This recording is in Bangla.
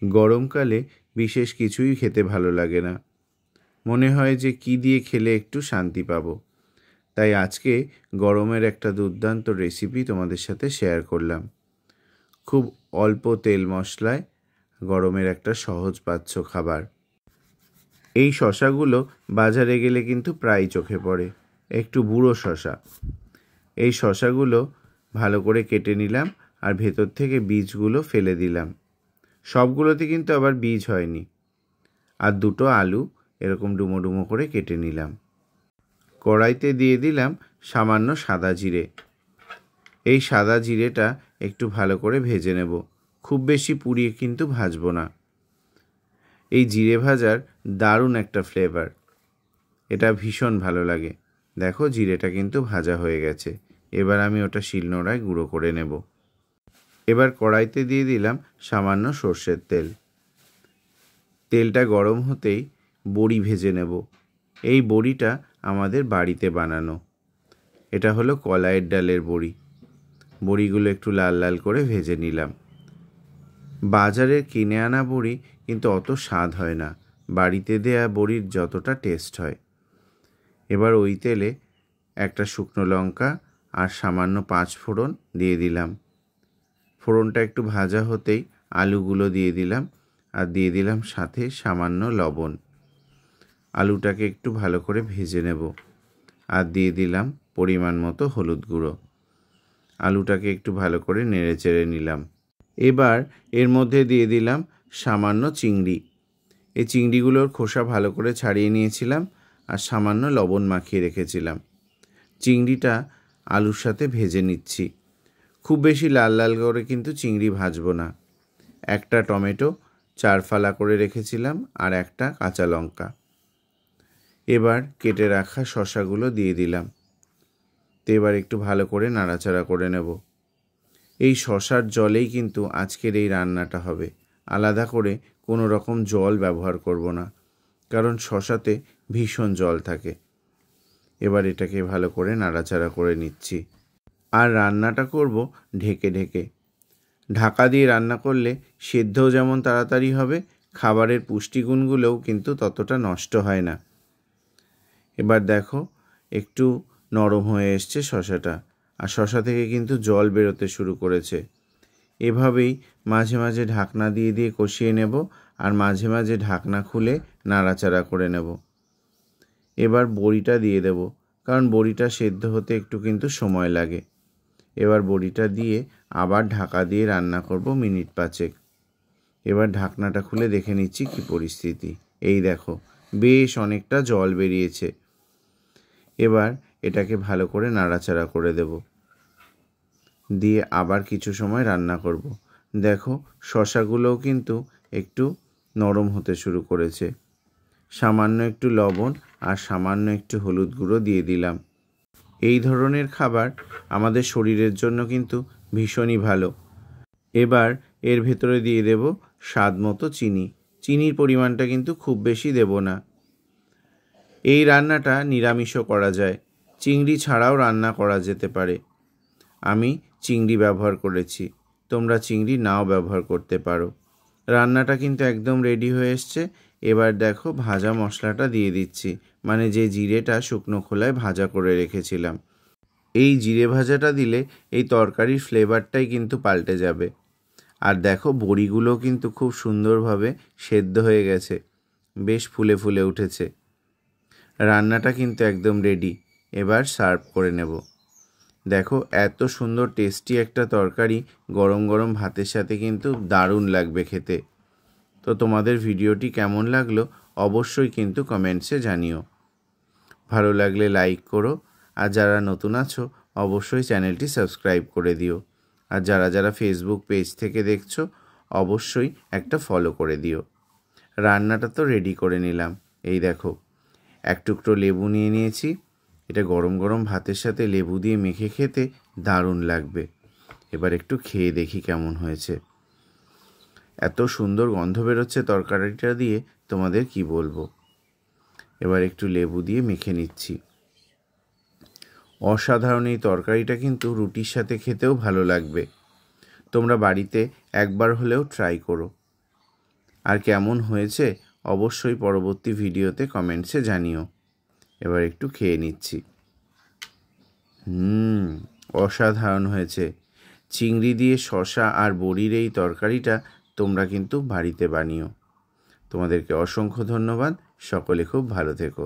গরমকালে বিশেষ কিছুই খেতে ভালো লাগে না, মনে হয় যে কি দিয়ে খেলে একটু শান্তি পাবো। তাই আজকে গরমের একটা দুর্দান্ত রেসিপি তোমাদের সাথে শেয়ার করলাম। খুব অল্প তেল মশলায় গরমের একটা সহজপাচ্য খাবার। এই শশাগুলো বাজারে গেলে কিন্তু প্রায় চোখে পড়ে, একটু বুড়ো শশা। এই শশাগুলো ভালো করে কেটে নিলাম আর ভেতর থেকে বীজগুলো ফেলে দিলাম। সবগুলোতে কিন্তু আবার বীজ হয়নি। আর দুটো আলু এরকম ডুমো ডুমো করে কেটে নিলাম। কড়াইতে দিয়ে দিলাম সামান্য সাদা জিরে। এই সাদা জিরেটা একটু ভালো করে ভেজে নেব, খুব বেশি পুড়িয়ে কিন্তু ভাজবো না। এই জিরে ভাজার দারুণ একটা ফ্লেভার, এটা ভীষণ ভালো লাগে। দেখো জিরেটা কিন্তু ভাজা হয়ে গেছে। এবার আমি ওটা শিলনোড়ায় গুঁড়ো করে নেব। এবার কড়াইতে দিয়ে দিলাম সামান্য সর্ষের তেল। তেলটা গরম হতেই বড়ি ভেজে নেব। এই বড়িটা আমাদের বাড়িতে বানানো। এটা হলো কলাইয়ের ডালের বড়ি। বড়িগুলো একটু লাল লাল করে ভেজে নিলাম। বাজারের কিনে আনা বড়ি কিন্তু অত স্বাদ হয় না, বাড়িতে দেয়া বড়ির যতটা টেস্ট হয়। এবার ওই তেলে একটা শুকনো লঙ্কা আর সামান্য 5 ফোড়ন দিয়ে দিলাম। ফোড়নটা একটু ভাজা হতেই আলুগুলো দিয়ে দিলাম আর দিয়ে দিলাম সাথে সামান্য লবণ। আলুটাকে একটু ভালো করে ভেজে নেব আর দিয়ে দিলাম পরিমাণ মতো হলুদ গুঁড়ো। আলুটাকে একটু ভালো করে নেড়ে চেড়ে নিলাম। এবার এর মধ্যে দিয়ে দিলাম সামান্য চিংড়ি। এই চিংড়িগুলোর খোসা ভালো করে ছাড়িয়ে নিয়েছিলাম আর সামান্য লবণ মাখিয়ে রেখেছিলাম। চিংড়িটা আলুর সাথে ভেজে নিচ্ছি। খুব বেশি লাল লাল করে কিন্তু চিংড়ি ভাজবো না। একটা টমেটো 4 ফালা করে রেখেছিলাম আর একটা কাঁচা লঙ্কা। এবার কেটে রাখা শশাগুলো দিয়ে দিলাম। তো এবার একটু ভালো করে নাড়াচাড়া করে নেব। এই শশার জলেই কিন্তু আজকের এই রান্নাটা হবে, আলাদা করে কোনো রকম জল ব্যবহার করব না, কারণ শশাতে ভীষণ জল থাকে। এবার এটাকে ভালো করে নাড়াচাড়া করে নিচ্ছি। আর রান্নাটা করব ঢেকে ঢেকে। ঢাকা দিয়ে রান্না করলে সেদ্ধও যেমন তাড়াতাড়ি হবে, খাবারের পুষ্টিগুণগুলোও কিন্তু ততটা নষ্ট হয় না। এবার দেখো একটু নরম হয়ে এসছে শশাটা, আর শশা থেকে কিন্তু জল বেরোতে শুরু করেছে। এভাবেই মাঝে মাঝে ঢাকনা দিয়ে দিয়ে কষিয়ে নেব আর মাঝে মাঝে ঢাকনা খুলে নাড়াচাড়া করে নেব। এবার বড়িটা দিয়ে দেব, কারণ বড়িটা সেদ্ধ হতে একটু কিন্তু সময় লাগে। এবার বড়িটা দিয়ে আবার ঢাকা দিয়ে রান্না করব মিনিট 5। এবার ঢাকনাটা খুলে দেখে নিচ্ছি কি পরিস্থিতি। এই দেখো বেশ অনেকটা জল বেরিয়েছে। এবার এটাকে ভালো করে নাড়াচাড়া করে দেব, দিয়ে আবার কিছু সময় রান্না করব। দেখো শশাগুলোও কিন্তু একটু নরম হতে শুরু করেছে। সামান্য একটু লবণ আর সামান্য একটু হলুদ গুঁড়ো দিয়ে দিলাম। এই ধরনের খাবার আমাদের শরীরের জন্য কিন্তু ভীষণই ভালো। এবার এর ভেতরে দিয়ে দেব স্বাদ মতো চিনি। চিনির পরিমাণটা কিন্তু খুব বেশি দেব না। এই রান্নাটা নিরামিষও করা যায়, চিংড়ি ছাড়াও রান্না করা যেতে পারে। আমি চিংড়ি ব্যবহার করেছি, তোমরা চিংড়ি নাও ব্যবহার করতে পারো। রান্নাটা কিন্তু একদম রেডি হয়ে এসছে। এবার দেখো ভাজা মশলাটা দিয়ে দিচ্ছি, মানে যে জিরেটা শুকনো খোলায় ভাজা করে রেখেছিলাম। এই জিরে ভাজাটা দিলে এই তরকারির ফ্লেভারটাই কিন্তু পাল্টে যাবে। আর দেখো বড়িগুলো কিন্তু খুব সুন্দরভাবে সেদ্ধ হয়ে গেছে, বেশ ফুলে ফুলে উঠেছে। রান্নাটা কিন্তু একদম রেডি। এবার সার্ভ করে নেব। দেখো এত সুন্দর টেস্টি একটা তরকারি গরম গরম ভাতের সাথে কিন্তু দারুণ লাগবে খেতে। তো তোমাদের ভিডিওটি কেমন লাগলো অবশ্যই কিন্তু কমেন্টসে জানিও। ভালো লাগলে লাইক করো, আর যারা নতুন আছো অবশ্যই চ্যানেলটি সাবস্ক্রাইব করে দিও। আর যারা যারা ফেসবুক পেজ থেকে দেখছো অবশ্যই একটা ফলো করে দিও। রান্নাটা তো রেডি করে নিলাম। এই দেখো এক টুকরো লেবু নিয়ে নিয়েছি। এটা গরম গরম ভাতের সাথে লেবু দিয়ে মেখে খেতে দারুণ লাগবে। এবার একটু খেয়ে দেখি কেমন হয়েছে। এত সুন্দর গন্ধ বেরোচ্ছে তরকারিটা দিয়ে, তোমাদের কি বলবো। এবার একটু লেবু দিয়ে মেখে নিচ্ছি। অসাধারণ এই তরকারিটা কিন্তু রুটির সাথে খেতেও ভালো লাগবে। তোমরা বাড়িতে একবার হলেও ট্রাই করো। আর কেমন হয়েছে অবশ্যই পরবর্তী ভিডিওতে কমেন্টসে জানিও। এবার একটু খেয়ে নিচ্ছি। অসাধারণ হয়েছে। চিংড়ি দিয়ে শসা আর বড়ির এই তরকারিটা তোমরা কিন্তু বাড়িতে বানিও। তোমাদেরকে অসংখ্য ধন্যবাদ। সকলে খুব ভালো থেকো।